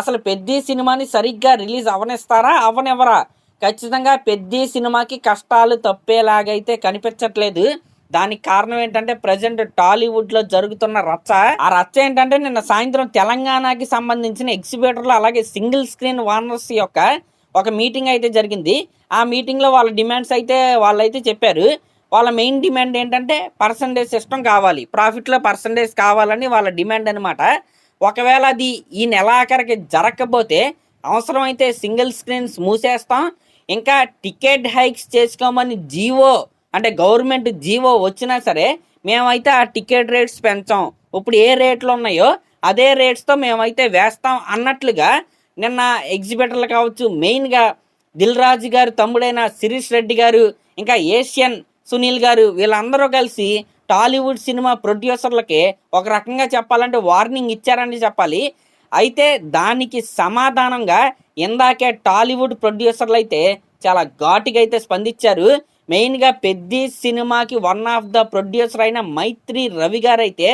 అసలు పెద్ది సినిమాని సరిగ్గా రిలీజ్ అవనిస్తారా అవనివ్వరా? ఖచ్చితంగా పెద్ది సినిమాకి కష్టాలు తప్పేలాగైతే కనిపించట్లేదు. దానికి కారణం ఏంటంటే ప్రజెంట్ టాలీవుడ్లో జరుగుతున్న రచ్చ. ఆ రచ్చ ఏంటంటే నిన్న సాయంత్రం తెలంగాణకి సంబంధించిన ఎగ్జిబిటర్లు అలాగే సింగిల్ స్క్రీన్ ఓనర్స్ యొక్క ఒక మీటింగ్ అయితే జరిగింది. ఆ మీటింగ్లో వాళ్ళ డిమాండ్స్ అయితే వాళ్ళైతే చెప్పారు. వాళ్ళ మెయిన్ డిమాండ్ ఏంటంటే పర్సంటేజ్ సిస్టమ్ కావాలి, ప్రాఫిట్లో పర్సంటేజ్ కావాలని వాళ్ళ డిమాండ్ అనమాట. ఒకవేళ అది ఈ నెలాఖరికి జరగకపోతే అవసరమైతే సింగిల్ స్క్రీన్స్ మూసేస్తాం, ఇంకా టికెట్ హైక్స్ చేసుకోమని జీవో అంటే గవర్నమెంట్ జీవో వచ్చినా సరే మేమైతే ఆ టికెట్ రేట్స్ పెంచాం, ఇప్పుడు ఏ రేట్లు ఉన్నాయో అదే రేట్స్తో మేమైతే వేస్తాం అన్నట్లుగా నిన్న ఎగ్జిబిటర్లు కావచ్చు, మెయిన్గా దిల్ రాజు గారు తమ్ముడైన శిరీష్ రెడ్డి గారు, ఇంకా ఏషియన్ సునీల్ గారు వీళ్ళందరూ కలిసి టాలీవుడ్ సినిమా ప్రొడ్యూసర్లకి ఒక రకంగా చెప్పాలంటే వార్నింగ్ ఇచ్చారని చెప్పాలి. అయితే దానికి సమాధానంగా ఇందాకే టాలీవుడ్ ప్రొడ్యూసర్లు అయితే చాలా ఘాటుగా అయితే స్పందించారు. మెయిన్గా పెద్ది సినిమాకి వన్ ఆఫ్ ద ప్రొడ్యూసర్ అయిన మైత్రి రవి గారు అయితే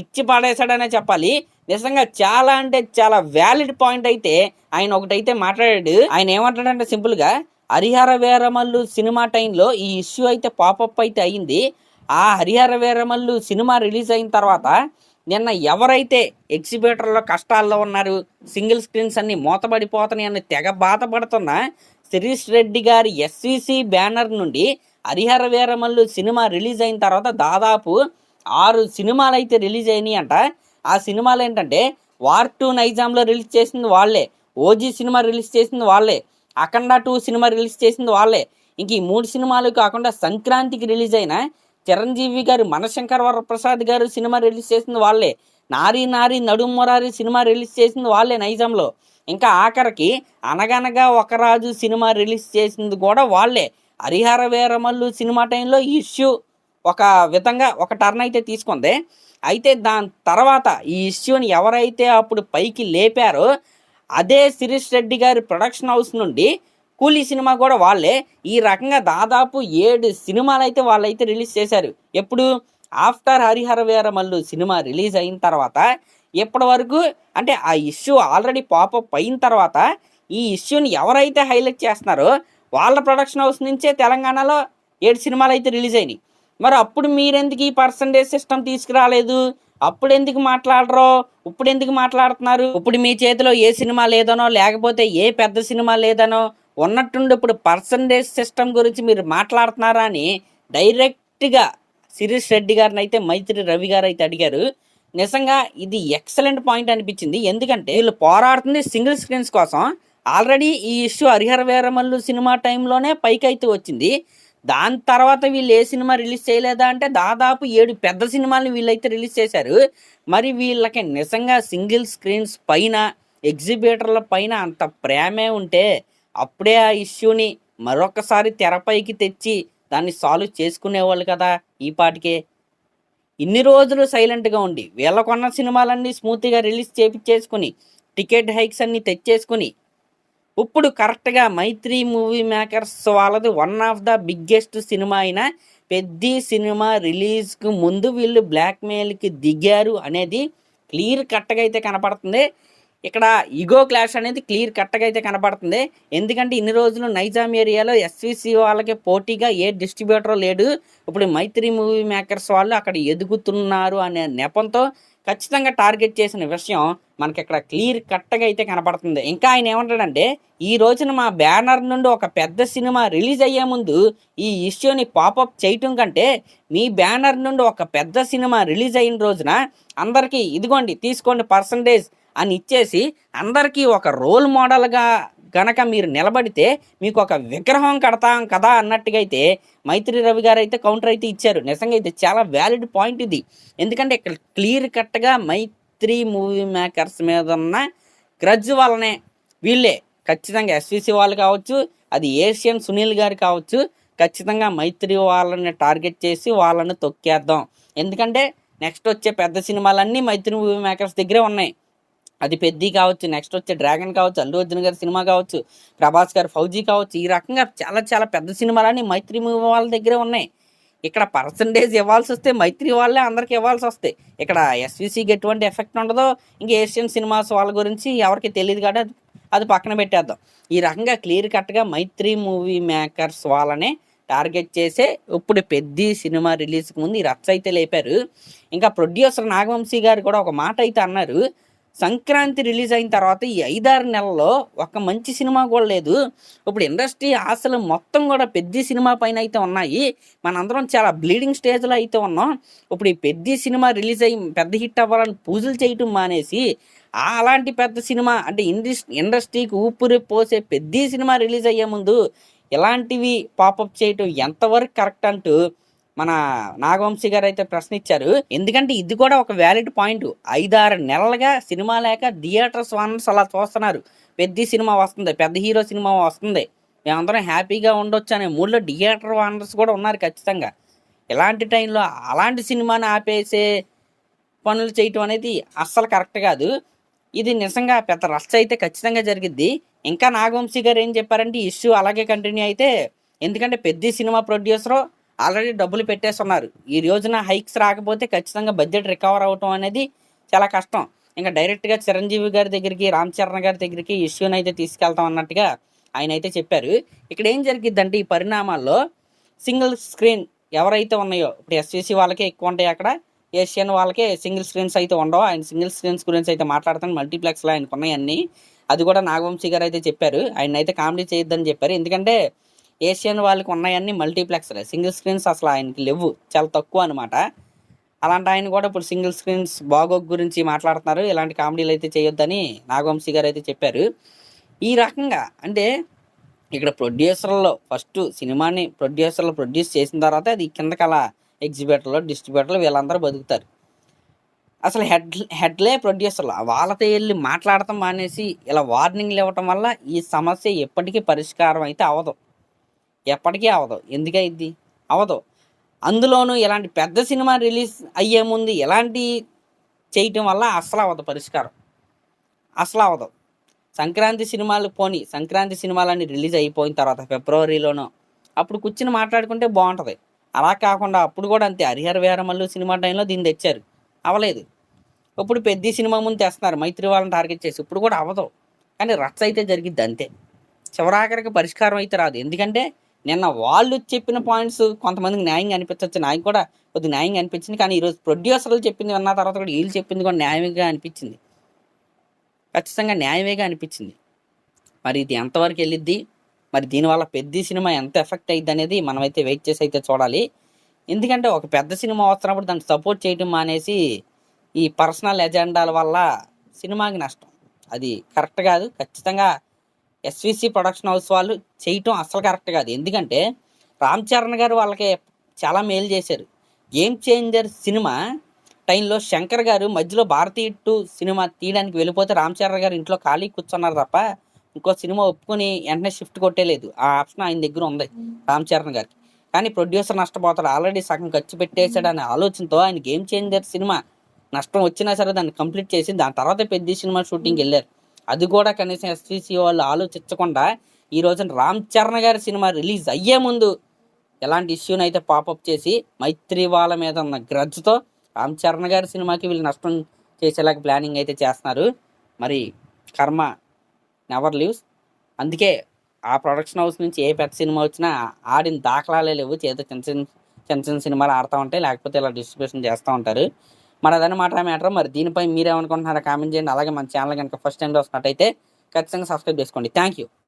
ఇచ్చి పడేశాడనే చెప్పాలి. నిజంగా చాలా అంటే చాలా వ్యాలిడ్ పాయింట్ అయితే ఆయన ఒకటైతే మాట్లాడాడు. ఆయన ఏమంటాడంటే సింపుల్గా హరిహర వీరమల్లు సినిమా టైంలో ఈ ఇష్యూ అయితే పాపప్ అయితే అయ్యింది. ఆ హరిహర వీరమల్లు సినిమా రిలీజ్ అయిన తర్వాత నిన్న ఎవరైతే ఎగ్జిబిటర్లో కష్టాల్లో ఉన్నారు, సింగిల్ స్క్రీన్స్ అన్ని మూతపడిపోతున్నాయి అని తెగ బాధపడుతున్న శిరీష్ రెడ్డి గారి ఎస్విసి బ్యానర్ నుండి హరిహర వీరమల్లు సినిమా రిలీజ్ అయిన తర్వాత దాదాపు 6 సినిమాలు అయితే రిలీజ్ అయినాయి అంట. ఆ సినిమాలు ఏంటంటే వార్ 2 నైజాంలో రిలీజ్ చేసింది వాళ్ళే, ఓజీ సినిమా రిలీజ్ చేసింది వాళ్ళే, అఖండ 2 సినిమా రిలీజ్ చేసింది వాళ్ళే. ఇంక ఈ 3 సినిమాలు కాకుండా సంక్రాంతికి రిలీజ్ అయిన చిరంజీవి గారు మనశంకర్ వరప్రసాద్ గారు సినిమా రిలీజ్ చేసింది వాళ్ళే, నారీ నారీ నడుం మురారి సినిమా రిలీజ్ చేసింది వాళ్ళే నైజాంలో. ఇంకా ఆఖరికి అనగనగా ఒక రాజు సినిమా రిలీజ్ చేసింది కూడా వాళ్ళే. హరిహర వీరమల్లు సినిమా టైంలో ఈ ఇష్యూ ఒక విధంగా ఒక టర్న్ అయితే తీసుకుంది. అయితే దాని తర్వాత ఈ ఇష్యూని ఎవరైతే అప్పుడు పైకి లేపారో అదే శిరీష్ రెడ్డి గారి ప్రొడక్షన్ హౌస్ నుండి కూలీ సినిమా కూడా వాళ్ళే. ఈ రకంగా దాదాపు 7 సినిమాలు అయితే వాళ్ళైతే రిలీజ్ చేశారు. ఎప్పుడు after Harihara Veeramallu cinema release అయిన తర్వాత ఇప్పటి వరకు అంటే ఆ ఇష్యూ ఆల్రెడీ పాపప్ అయిన తర్వాత ఈ ఇష్యూని ఎవరైతే హైలైట్ చేస్తున్నారో వాళ్ళ ప్రొడక్షన్ హౌస్ నుంచే తెలంగాణలో 7 సినిమాలు అయితే రిలీజ్ అయినాయి. మరి అప్పుడు మీరెందుకు ఈ పర్సంటేజ్ సిస్టమ్ తీసుకురాలేదు, అప్పుడు ఎందుకు మాట్లాడరో, ఇప్పుడు ఎందుకు మాట్లాడుతున్నారు? ఇప్పుడు మీ చేతిలో ఏ సినిమా లేదనో లేకపోతే ఏ పెద్ద సినిమా లేదనో ఉన్నట్టుండి ఇప్పుడు పర్సంటేజ్ సిస్టమ్ గురించి మీరు మాట్లాడుతున్నారా అని డైరెక్ట్గా శిరీష్ రెడ్డి గారిని అయితే మైత్రి రవి గారు అయితే అడిగారు. నిజంగా ఇది ఎక్సలెంట్ పాయింట్ అనిపించింది. ఎందుకంటే వీళ్ళు పోరాడుతుంది సింగిల్ స్క్రీన్స్ కోసం. ఆల్రెడీ ఈ ఇష్యూ హరిహర వీరమల్లు సినిమా టైంలోనే పైకి అయితే వచ్చింది. దాని తర్వాత వీళ్ళు ఏ సినిమా రిలీజ్ చేయలేదా అంటే దాదాపు 7 పెద్ద సినిమాలను వీళ్ళైతే రిలీజ్ చేశారు. మరి వీళ్ళకి నిజంగా సింగిల్ స్క్రీన్స్ పైన ఎగ్జిబిటర్ల పైన అంత ప్రేమే ఉంటే అప్పుడే ఆ ఇష్యూని మరొకసారి తెరపైకి తెచ్చి దాన్ని సాల్వ్ చేసుకునేవాళ్ళు కదా ఈ పాటికే. ఇన్ని రోజులు సైలెంట్గా ఉండి వీళ్ళకున్న సినిమాలన్నీ స్మూత్గా రిలీజ్ చేపించేసుకుని టికెట్ హైక్స్ అన్నీ తెచ్చేసుకుని ఇప్పుడు కరెక్ట్గా మైత్రి మూవీ మేకర్స్ వాళ్ళది one of the biggest cinema అయిన పెద్ది సినిమా రిలీజ్కి ముందు వీళ్ళు బ్లాక్మెయిల్కి దిగారు అనేది క్లియర్ కట్గా అయితే కనపడుతుంది. ఇక్కడ ఈగో క్లాష్ అనేది క్లియర్ కట్గా అయితే కనపడుతుంది. ఎందుకంటే ఇన్ని రోజులు నైజాం ఏరియాలో ఎస్విసి వాళ్ళకి పోటీగా ఏ డిస్ట్రిబ్యూటర్ లేడు. ఇప్పుడు మైత్రి మూవీ మేకర్స్ వాళ్ళు అక్కడ ఎదుగుతున్నారు అనే నెపంతో ఖచ్చితంగా టార్గెట్ చేసిన విషయం మనకి ఇక్కడ క్లియర్ కట్గా అయితే కనపడుతుంది. ఇంకా ఆయన ఏమంటాడంటే ఈ రోజున మా బ్యానర్ నుండి ఒక పెద్ద సినిమా రిలీజ్ అయ్యే ముందు ఈ ఇష్యూని పాపప్ చేయటం కంటే మీ బ్యానర్ నుండి ఒక పెద్ద సినిమా రిలీజ్ అయిన రోజున అందరికీ ఇదిగోండి తీసుకోండి పర్సంటేజ్ అని ఇచ్చేసి అందరికీ ఒక రోల్ మోడల్గా గనక మీరు నిలబడితే మీకు ఒక విగ్రహం కడతాం కదా అన్నట్టుగా అయితే మైత్రి రవి గారు అయితే కౌంటర్ అయితే ఇచ్చారు. నిజంగా ఇది చాలా వ్యాలిడ్ పాయింట్ ఇది. ఎందుకంటే ఇక్కడ క్లియర్ కట్గా మైత్రి మూవీ మేకర్స్ మీద ఉన్న గ్రడ్జ్ వల్లనే వీళ్ళే ఖచ్చితంగా ఎస్విసి వాళ్ళు కావచ్చు, అది ఏషియన్ సునీల్ గారు కావచ్చు, ఖచ్చితంగా మైత్రి వాళ్ళని టార్గెట్ చేసి వాళ్ళని తొక్కేద్దాం. ఎందుకంటే నెక్స్ట్ వచ్చే పెద్ద సినిమాలన్నీ మైత్రి మూవీ మేకర్స్ దగ్గరే ఉన్నాయి. అది పెద్ది కావచ్చు, నెక్స్ట్ వచ్చే డ్రాగన్ కావచ్చు, అల్లు అర్జున్ గారి సినిమా కావచ్చు, ప్రభాస్ గారు ఫౌజీ కావచ్చు, ఈ రకంగా చాలా చాలా పెద్ద సినిమాలన్నీ మైత్రి మూవీ వాళ్ళ దగ్గరే ఉన్నాయి. ఇక్కడ పర్సంటేజ్ ఇవ్వాల్సి వస్తే మైత్రి వాళ్ళే అందరికి ఇవ్వాల్సి వస్తాయి. ఇక్కడ ఎస్విసికి ఎటువంటి ఎఫెక్ట్ ఉండదో. ఇంకా ఏషియన్ సినిమాస్ వాళ్ళ గురించి ఎవరికి తెలియదు కాబట్టి అది పక్కన పెట్టేద్దాం. ఈ రకంగా క్లియర్ కట్గా మైత్రి మూవీ మేకర్స్ వాళ్ళనే టార్గెట్ చేసే ఇప్పుడు పెద్ద సినిమా రిలీజ్కి ముందు ఈ రచ్చ అయితే లేపారు. ఇంకా ప్రొడ్యూసర్ నాగవంశీ గారు కూడా ఒక మాట అయితే అన్నారు, సంక్రాంతి రిలీజ్ అయిన తర్వాత ఈ 5-6 నెలల్లో ఒక మంచి సినిమా కూడా లేదు. ఇప్పుడు ఇండస్ట్రీ ఆశలు మొత్తం కూడా పెద్ద సినిమా పైన అయితే ఉన్నాయి. మనందరం చాలా బ్లీడింగ్ స్టేజ్లో అయితే ఉన్నాం. ఇప్పుడు ఈ పెద్ద సినిమా రిలీజ్ అయ్యి పెద్ద హిట్ అవ్వాలని పూజలు చేయటం మానేసి అలాంటి పెద్ద సినిమా అంటే ఇండస్ట్రీకి ఊపిరి పోసే పెద్ద సినిమా రిలీజ్ అయ్యే ముందు ఇలాంటివి పాపప్ చేయటం ఎంతవరకు కరెక్ట్ అంటూ మన నాగవంశీ గారు అయితే ప్రశ్నించారు. ఎందుకంటే ఇది కూడా ఒక వ్యాలిడ్ పాయింట్. 5-6 నెలలుగా సినిమా లేక థియేటర్స్ ఓనర్స్ అలా చూస్తున్నారు. పెద్ద సినిమా వస్తుంది, పెద్ద హీరో సినిమా వస్తుంది, మేమందరం హ్యాపీగా ఉండొచ్చు అనే మూడ్లో థియేటర్ ఓనర్స్ కూడా ఉన్నారు ఖచ్చితంగా. ఇలాంటి టైంలో అలాంటి సినిమాని ఆపేసే పనులు చేయటం అనేది అస్సలు కరెక్ట్ కాదు. ఇది నిజంగా పెద్ద రచ్చ అయితే ఖచ్చితంగా జరిగిద్ది. ఇంకా నాగవంశీ గారు ఏం చెప్పారంటే ఈ ఇష్యూ అలాగే కంటిన్యూ అయితే, ఎందుకంటే పెద్ద సినిమా ప్రొడ్యూసరు ఆల్రెడీ డబ్బులు పెట్టేస్తున్నారు. ఈ రోజున హైక్స్ రాకపోతే ఖచ్చితంగా బడ్జెట్ రికవర్ అవటం అనేది చాలా కష్టం. ఇంకా డైరెక్ట్గా చిరంజీవి గారి దగ్గరికి, రామ్ చరణ్ గారి దగ్గరికి ఇష్యూని అయితే తీసుకెళ్తాం అన్నట్టుగా ఆయన అయితే చెప్పారు. ఇక్కడ ఏం జరిగిద్దంటే ఈ పరిణామాల్లో సింగిల్ స్క్రీన్ ఎవరైతే ఉన్నాయో, ఇప్పుడు ఎస్విసి వాళ్ళకే ఎక్కువ ఉంటాయి, అక్కడ ఏషియన్ వాళ్ళకే సింగిల్ స్క్రీన్స్ అయితే ఉండవు. ఆయన సింగిల్ స్క్రీన్స్ గురించి అయితే మాట్లాడతాను. మల్టీప్లెక్స్లో ఆయనకు ఉన్నాయన్నీ. అది కూడా నాగవంశీ గారు అయితే చెప్పారు. ఆయన అయితే కామెడీ చేయొద్దని చెప్పారు. ఎందుకంటే ఏషియన్ వాళ్ళకి ఉన్నాయన్నీ మల్టీప్లెక్స్లే, సింగిల్ స్క్రీన్స్ అసలు ఆయనకి లేవు, చాలా తక్కువ అనమాట. అలాంటి ఆయన కూడా ఇప్పుడు సింగిల్ స్క్రీన్స్ బాగోగు గురించి మాట్లాడుతున్నారు. ఇలాంటి కామెడీలు అయితే చేయొద్దని నాగవంశీ గారు అయితే చెప్పారు. ఈ రకంగా అంటే ఇక్కడ ప్రొడ్యూసర్లో ఫస్ట్ సినిమాని ప్రొడ్యూసర్లు ప్రొడ్యూస్ చేసిన తర్వాత అది కిందకల ఎగ్జిబిటర్లు, డిస్ట్రిబ్యూటర్లు వీళ్ళందరూ బతుకుతారు. అసలు హెడ్లే ప్రొడ్యూసర్లు వాళ్ళతో వెళ్ళి మాట్లాడటం మానేసి ఇలా వార్నింగ్లు ఇవ్వటం వల్ల ఈ సమస్య ఎప్పటికీ పరిష్కారం అయితే అవ్వదు, ఎప్పటికీ అవ్వదు. ఎందుకైద్ది? అవ్వదు. అందులోనూ ఇలాంటి పెద్ద సినిమా రిలీజ్ అయ్యే ముందు ఇలాంటి చేయటం వల్ల అసలు అవ్వదు పరిష్కారం, అసలు అవ్వదు. సంక్రాంతి సినిమాలన్నీ రిలీజ్ అయిపోయిన తర్వాత ఫిబ్రవరిలోనో అప్పుడు కూర్చుని మాట్లాడుకుంటే బాగుంటుంది. అలా కాకుండా అప్పుడు కూడా అంతే, హరిహర వీరమల్లు సినిమా టైంలో దీన్ని తెచ్చారు, అవ్వలేదు. ఇప్పుడు పెద్ద సినిమా ముందు తెస్తున్నారు మైత్రి వాళ్ళని టార్గెట్ చేసి, ఇప్పుడు కూడా అవ్వదు. కానీ రచ్చ అయితే జరిగిద్ది అంతే, చివరాఖరికి పరిష్కారం అయితే రాదు. ఎందుకంటే నిన్న వాళ్ళు చెప్పిన పాయింట్స్ కొంతమందికి న్యాయంగా అనిపించవచ్చు, నాకు కూడా కొద్దిగా న్యాయంగా అనిపించింది. కానీ ఈరోజు ప్రొడ్యూసర్లు చెప్పింది విన్న తర్వాత కూడా వీళ్ళు చెప్పింది కూడా న్యాయంగా అనిపించింది, ఖచ్చితంగా న్యాయమేగా అనిపించింది. మరి ఇది ఎంతవరకు వెళ్ళిద్ది, మరి దీనివల్ల పెద్ద సినిమా ఎంత ఎఫెక్ట్ అయ్యిద్ది అనేది మనమైతే వెయిట్ చేసి అయితే చూడాలి. ఎందుకంటే ఒక పెద్ద సినిమా వస్తున్నప్పుడు దాన్ని సపోర్ట్ చేయడం మానేసి ఈ పర్సనల్ ఎజెండాల వల్ల సినిమాకి నష్టం, అది కరెక్ట్ కాదు. ఖచ్చితంగా ఎస్విసి ప్రొడక్షన్ హౌస్ వాళ్ళు చేయటం అస్సలు కరెక్ట్ కాదు. ఎందుకంటే రామ్ చరణ్ గారు వాళ్ళకి చాలా మేలు చేశారు. గేమ్ చేంజర్ సినిమా టైంలో శంకర్ గారు మధ్యలో భారతీయ 2 సినిమా తీయడానికి వెళ్ళిపోతే రామ్ చరణ్ గారు ఇంట్లో ఖాళీ కూర్చున్నారు తప్ప ఇంకో సినిమా ఒప్పుకొని వెంటనే షిఫ్ట్ కొట్టేలేదు. ఆ ఆప్షన్ ఆయన దగ్గర ఉంది రామ్ చరణ్ గారికి. కానీ ప్రొడ్యూసర్ నష్టపోతాడు, ఆల్రెడీ సగం ఖర్చు పెట్టేశాడు అనే ఆలోచనతో ఆయన గేమ్ చేంజర్ సినిమా నష్టం వచ్చినా సరే దాన్ని కంప్లీట్ చేసి దాని తర్వాత పెద్ద సినిమా షూటింగ్కి వెళ్ళారు. అది కూడా కనీసం ఎస్విసి వాళ్ళు ఆలోచించకుండా ఈ రోజున రామ్ చరణ్ గారి సినిమా రిలీజ్ అయ్యే ముందు ఎలాంటి ఇష్యూని అయితే పాపప్ చేసి మైత్రి వాళ్ళ మీద ఉన్న గ్రడ్జ్తో రామ్ చరణ్ గారి సినిమాకి వీళ్ళు నష్టం చేసేలాగా ప్లానింగ్ అయితే చేస్తున్నారు. మరి కర్మ నెవర్ లీవ్స్. అందుకే ఆ ప్రొడక్షన్ హౌస్ నుంచి ఏ పెద్ద సినిమా వచ్చినా ఆడిన దాఖలాలే లేవు. చేత చిన్న సినిమాలు ఆడుతూ ఉంటాయి, లేకపోతే ఇలా డిస్ట్రిబ్యూషన్ చేస్తూ ఉంటారు. మరి అదనమాట మ్యాటర్. మరి దీనిపై మీరేమనుకుంటున్నారో కామెంట్ చేయండి. అలాగే మన ఛానల్ కనుక ఫస్ట్ టైం వస్తున్నట్టయితే ఖచ్చితంగా సబ్స్క్రైబ్ చేసుకోండి. Thank you.